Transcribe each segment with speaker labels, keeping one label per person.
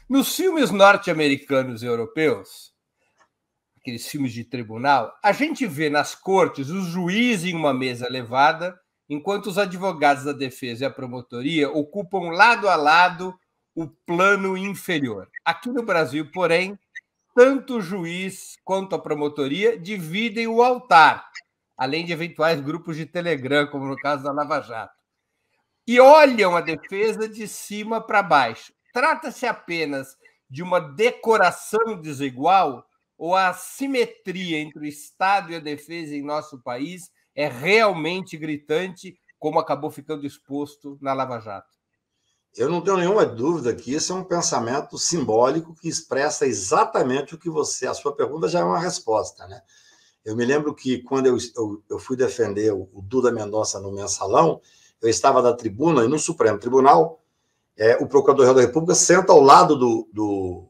Speaker 1: Nos filmes norte-americanos e europeus, aqueles filmes de tribunal, a gente vê nas cortes os juízes em uma mesa elevada, enquanto os advogados da defesa e a promotoria ocupam lado a lado o plano inferior. Aqui no Brasil, porém, tanto o juiz quanto a promotoria dividem o altar, além de eventuais grupos de Telegram, como no caso da Lava Jato, e olham a defesa de cima para baixo. Trata-se apenas de uma decoração desigual ou a assimetria entre o Estado e a defesa em nosso país é realmente gritante, como acabou ficando exposto na Lava Jato?
Speaker 2: Eu não tenho nenhuma dúvida que isso é um pensamento simbólico que expressa exatamente o que você... A sua pergunta já é uma resposta, né? Eu me lembro que quando eu fui defender o Duda Mendonça no Mensalão, eu estava na tribuna, e no Supremo Tribunal, o Procurador-Geral da República senta ao lado do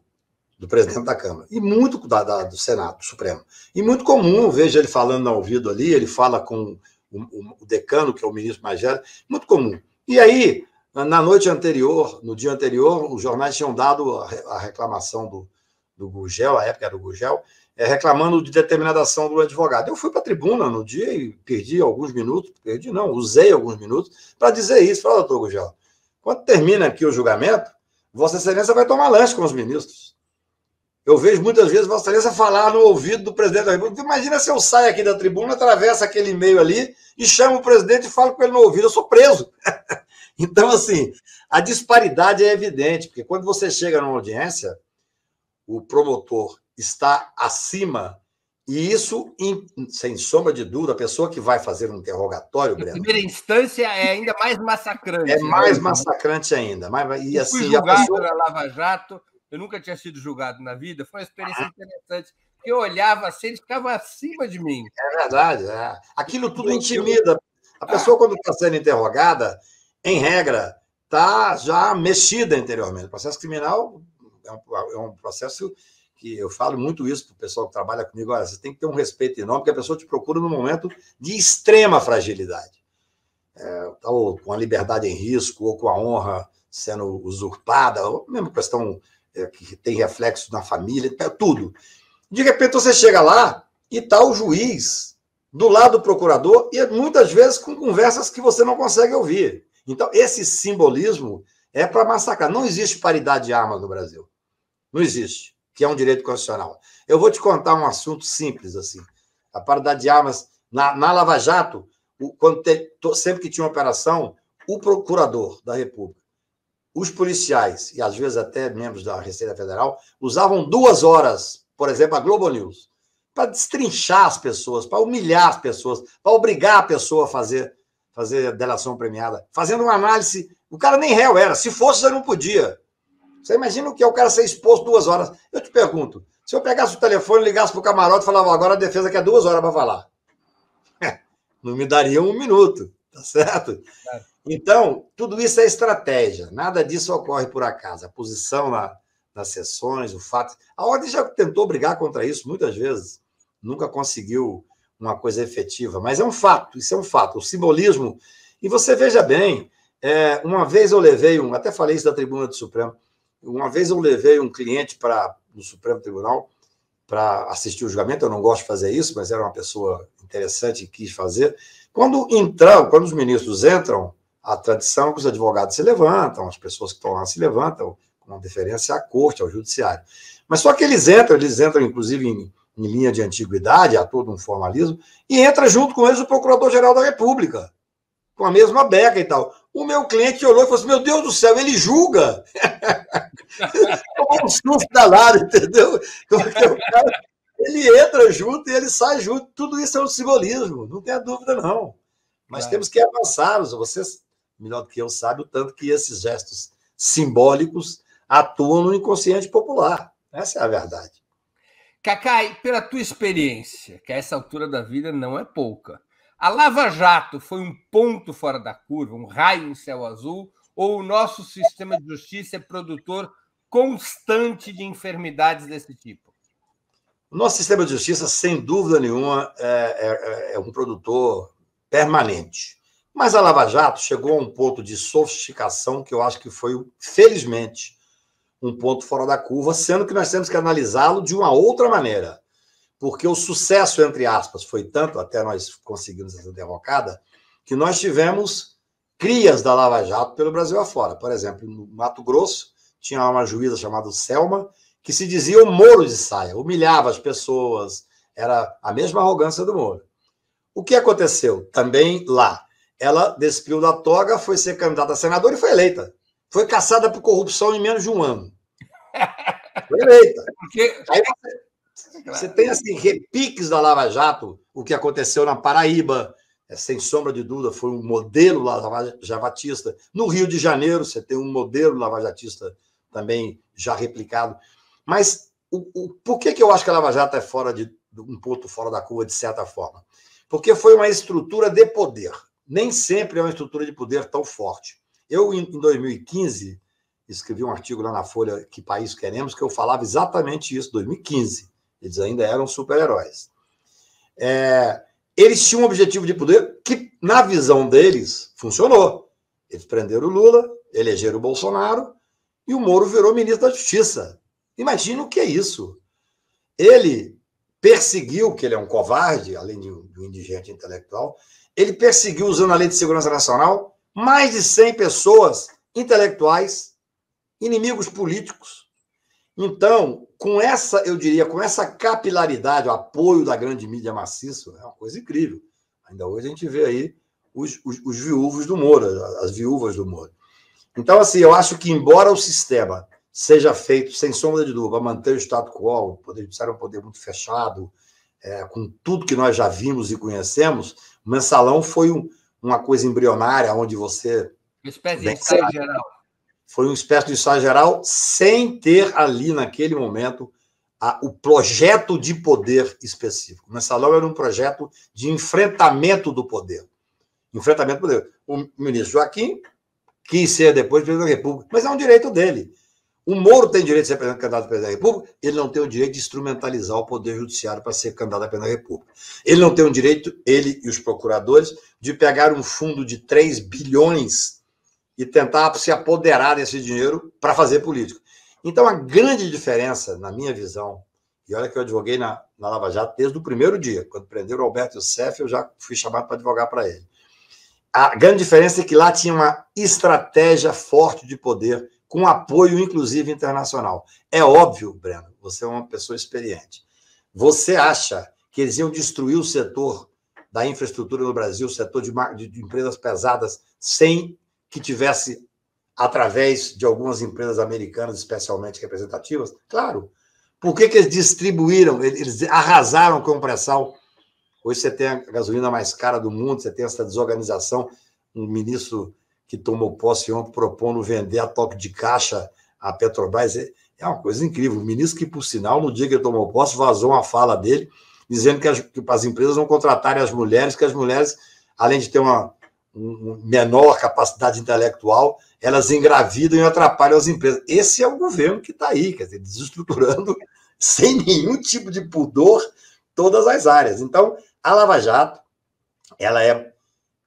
Speaker 2: presidente da Câmara, e muito do Senado, do Supremo. E muito comum, eu vejo ele falando no ouvido ali, ele fala com o decano, que é o ministro mais velho, muito comum. E aí, na noite anterior, no dia anterior, os jornais tinham dado a reclamação do Gurgel, a época era do Gurgel, reclamando de determinada ação do advogado. Eu fui para a tribuna no dia e usei alguns minutos para dizer isso. Falei, doutor Gurgel, quando termina aqui o julgamento, Vossa Excelência vai tomar lanche com os ministros. Eu vejo muitas vezes Vossa Excelência falar no ouvido do presidente da República. Imagina se eu saio aqui da tribuna, atravesso aquele e-mail ali e chamo o presidente e falo com ele no ouvido. Eu sou preso. Então, assim, a disparidade é evidente, porque quando você chega numa audiência, o promotor está acima, e isso, sem sombra de dúvida, a pessoa que vai fazer um interrogatório, Breno...
Speaker 1: Em primeira instância, é ainda mais massacrante.
Speaker 2: É mais massacrante ainda. E,
Speaker 1: eu
Speaker 2: assim,
Speaker 1: fui julgado na Lava Jato, eu nunca tinha sido julgado na vida, foi uma experiência interessante, porque eu olhava assim, eles ficavam acima de mim.
Speaker 2: É verdade. Aquilo tudo intimida. A pessoa, quando está sendo interrogada, em regra, está já mexida interiormente. O processo criminal é um processo que eu falo muito isso para o pessoal que trabalha comigo. Olha, você tem que ter um respeito enorme, porque a pessoa te procura num momento de extrema fragilidade. Ou com a liberdade em risco, ou com a honra sendo usurpada, ou mesmo questão que tem reflexo na família, tudo. De repente você chega lá e está o juiz do lado do procurador e muitas vezes com conversas que você não consegue ouvir. Então, esse simbolismo é para massacrar. Não existe paridade de armas no Brasil. Não existe, que é um direito constitucional. Eu vou te contar um assunto simples, assim. A paridade de armas, na Lava Jato, sempre que tinha uma operação, o procurador da República, os policiais, e às vezes até membros da Receita Federal, usavam 2 horas, por exemplo, a Globo News, para destrinchar as pessoas, para humilhar as pessoas, para obrigar a pessoa a fazer delação premiada, fazendo uma análise. O cara nem réu era, se fosse, eu não podia. Você imagina o que é o cara ser exposto 2 horas? Eu te pergunto, se eu pegasse o telefone, ligasse para o camarote e falava, agora a defesa quer 2 horas para falar. Não me daria 1 minuto, tá certo? Então, tudo isso é estratégia, nada disso ocorre por acaso. A posição nas sessões, o fato... A ordem já tentou brigar contra isso muitas vezes, nunca conseguiu uma coisa efetiva, mas é um fato, isso é um fato. O simbolismo... E você veja bem, uma vez eu levei até falei isso da tribuna do Supremo, uma vez eu levei um cliente no Supremo Tribunal para assistir o julgamento, eu não gosto de fazer isso, mas era uma pessoa interessante e quis fazer. Quando os ministros entram, a tradição é que os advogados se levantam, as pessoas que estão lá se levantam, com deferência à corte, ao judiciário. Mas só que eles entram inclusive, em linha de antiguidade, há todo um formalismo, e entra junto com eles o Procurador-Geral da República, com a mesma beca e tal. O meu cliente olhou e falou assim, meu Deus do céu, ele julga! Tomou um susto danado, entendeu? Ele entra junto e ele sai junto. Tudo isso é um simbolismo, não tenha dúvida, não. Mas temos que avançar. Vocês, melhor do que eu, sabem o tanto que esses gestos simbólicos atuam no inconsciente popular. Essa é a verdade.
Speaker 1: Cacai, pela tua experiência, que a essa altura da vida não é pouca, a Lava Jato foi um ponto fora da curva, um raio em céu azul, ou o nosso sistema de justiça é produtor constante de enfermidades desse tipo?
Speaker 2: O nosso sistema de justiça, sem dúvida nenhuma, é um produtor permanente. Mas a Lava Jato chegou a um ponto de sofisticação que eu acho que foi, felizmente, um ponto fora da curva, sendo que nós temos que analisá-lo de uma outra maneira. Porque o sucesso, entre aspas, foi tanto, até nós conseguimos essa derrocada, que nós tivemos crias da Lava Jato pelo Brasil afora. Por exemplo, no Mato Grosso, tinha uma juíza chamada Selma, que se dizia o Moro de saia, humilhava as pessoas, era a mesma arrogância do Moro. O que aconteceu? Também lá. Ela despiu da toga, foi ser candidata a senadora e foi eleita. Foi caçada por corrupção em menos de um ano. Foi eleita.
Speaker 1: Porque...
Speaker 2: Aí você tem assim, repiques da Lava Jato, o que aconteceu na Paraíba, sem sombra de dúvida, foi um modelo lavajatista. No Rio de Janeiro, você tem um modelo lavajatista também já replicado. Mas por que eu acho que a Lava Jato é um ponto fora da curva, de certa forma? Porque foi uma estrutura de poder. Nem sempre é uma estrutura de poder tão forte. Eu, em 2015, escrevi um artigo lá na Folha, Que País Queremos, que eu falava exatamente isso, 2015. Eles ainda eram super-heróis. Eles tinham um objetivo de poder que, na visão deles, funcionou. Eles prenderam o Lula, elegeram o Bolsonaro e o Moro virou ministro da Justiça. Imagina o que é isso. Ele perseguiu, que ele é um covarde, além de um indigente intelectual, ele perseguiu, usando a Lei de Segurança Nacional, mais de 100 pessoas intelectuais, inimigos políticos. Então, com essa, eu diria, com essa capilaridade, o apoio da grande mídia maciça, é uma coisa incrível. Ainda hoje a gente vê aí os viúvos do Moro, as viúvas do Moro. Então, assim, eu acho que, embora o sistema seja feito, sem sombra de dúvida, para manter o status quo, o poder judiciário é um poder muito fechado, com tudo que nós já vimos e conhecemos, o mensalão foi uma coisa embrionária, onde você...
Speaker 1: Uma espécie de ensaio geral.
Speaker 2: Foi uma espécie de ensaio geral, sem ter ali, naquele momento, o projeto de poder específico. O mensalão era um projeto de enfrentamento do poder. Enfrentamento do poder. O ministro Joaquim quis ser depois presidente da República, mas é um direito dele. O Moro tem direito de ser candidato a presidente da República, ele não tem o direito de instrumentalizar o Poder Judiciário para ser candidato a presidente da República. Ele não tem o direito, ele e os procuradores, de pegar um fundo de 3 bilhões e tentar se apoderar desse dinheiro para fazer política. Então, a grande diferença, na minha visão, e olha que eu advoguei na Lava Jato desde o primeiro dia, quando prenderam o Alberto Youssef, eu já fui chamado para advogar para ele. A grande diferença é que lá tinha uma estratégia forte de poder, com apoio, inclusive, internacional. É óbvio, Breno, você é uma pessoa experiente. Você acha que eles iam destruir o setor da infraestrutura no Brasil, o setor de empresas pesadas, sem que tivesse, através de algumas empresas americanas, especialmente representativas? Claro. Por que eles distribuíram, eles arrasaram com o pré-sal? Hoje você tem a gasolina mais cara do mundo, você tem essa desorganização, um ministro que tomou posse ontem propondo vender a toque de caixa a Petrobras. É uma coisa incrível. O ministro que, por sinal, no dia que ele tomou posse, vazou uma fala dele, dizendo que as empresas não contratarem as mulheres, que as mulheres, além de ter uma menor capacidade intelectual, elas engravidam e atrapalham as empresas. Esse é o governo que está aí, quer dizer, desestruturando, sem nenhum tipo de pudor, todas as áreas. Então, a Lava Jato, ela é,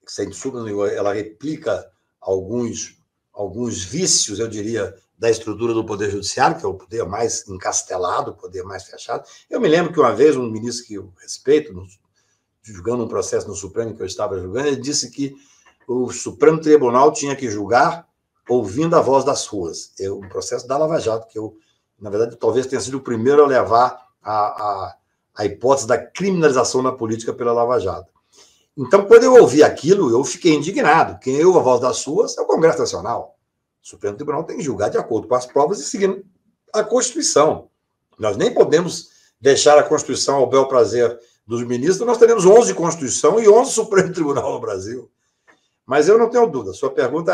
Speaker 2: sem dúvida nenhuma, ela replica alguns vícios, eu diria, da estrutura do Poder Judiciário, que é o poder mais encastelado, o poder mais fechado. Eu me lembro que uma vez um ministro que eu respeito, julgando um processo no Supremo que eu estava julgando, ele disse que o Supremo Tribunal tinha que julgar ouvindo a voz das ruas. Um processo da Lava Jato, que eu, na verdade, talvez tenha sido o primeiro a levar a hipótese da criminalização da política pela Lava Jato. Então, quando eu ouvi aquilo, eu fiquei indignado. Quem ouve a voz das ruas é o Congresso Nacional. O Supremo Tribunal tem que julgar de acordo com as provas e seguindo a Constituição. Nós nem podemos deixar a Constituição ao bel prazer dos ministros. Nós teremos 11 Constituição e 11 Supremo Tribunal no Brasil. Mas eu não tenho dúvida. Sua pergunta,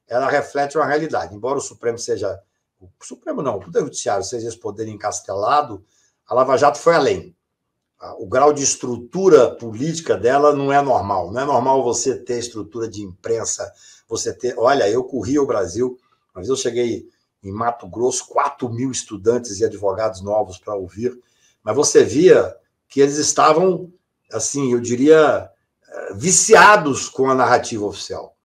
Speaker 2: ela reflete uma realidade. Embora o Supremo seja... O Supremo não, o Poder Judiciário seja esse poder encastelado, a Lava Jato foi além. O grau de estrutura política dela não é normal. Não é normal você ter estrutura de imprensa, você ter... Olha, eu corri o Brasil, uma vez eu cheguei em Mato Grosso, 4.000 estudantes e advogados novos para ouvir, mas você via que eles estavam, assim, eu diria, viciados com a narrativa oficial.